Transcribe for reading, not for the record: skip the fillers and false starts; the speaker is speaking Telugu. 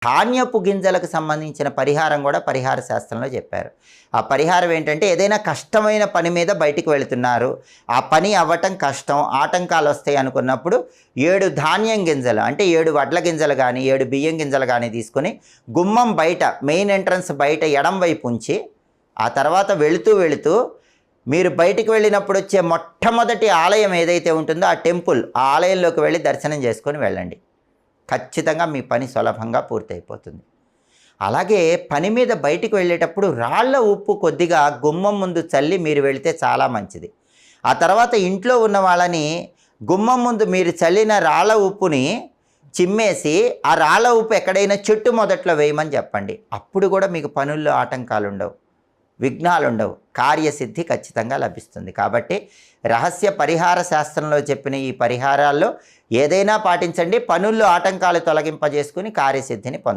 ధాన్యపు గింజలకు సంబంధించిన పరిహారం కూడా పరిహార శాస్త్రంలో చెప్పారు. ఆ పరిహారం ఏంటంటే, ఏదైనా కష్టమైన పని మీద బయటికి వెళుతున్నారు, ఆ పని అవ్వటం కష్టం, ఆటంకాలు వస్తాయి అనుకున్నప్పుడు 7 ధాన్యం గింజలు అంటే 7 వడ్ల గింజలు కానీ 7 బియ్యం గింజలు కానీ తీసుకొని గుమ్మం బయట మెయిన్ ఎంట్రన్స్ బయట ఎడం వైపు ఉంచి, ఆ తర్వాత వెళుతూ మీరు బయటికి వెళ్ళినప్పుడు వచ్చే మొట్టమొదటి ఆలయం ఏదైతే ఉంటుందో ఆ టెంపుల్, ఆ ఆలయంలోకి వెళ్ళి దర్శనం చేసుకొని వెళ్ళండి. ఖచ్చితంగా మీ పని సులభంగా పూర్తయిపోతుంది. అలాగే పని మీద బయటికి వెళ్ళేటప్పుడు రాళ్ల ఉప్పు కొద్దిగా గుమ్మం ముందు చల్లి మీరు వెళితే చాలా మంచిది. ఆ తర్వాత ఇంట్లో ఉన్న వాళ్ళని గుమ్మం ముందు మీరు చల్లిన రాళ్ల ఉప్పుని చిమ్మేసి ఆ రాళ్ల ఉప్పు ఎక్కడైనా చెట్టు మొదట్లో వేయమని చెప్పండి. అప్పుడు కూడా మీకు పనుల్లో ఆటంకాలు ఉండవు, విఘ్నాలు ఉండవు, కార్యసిద్ధి ఖచ్చితంగా లభిస్తుంది. కాబట్టి రహస్య పరిహార శాస్త్రంలో చెప్పిన ఈ పరిహారాల్లో ఏదైనా పాటించండి, పనుల్లో ఆటంకాలు తొలగింపజేసుకుని కార్యసిద్ధిని పొందండి.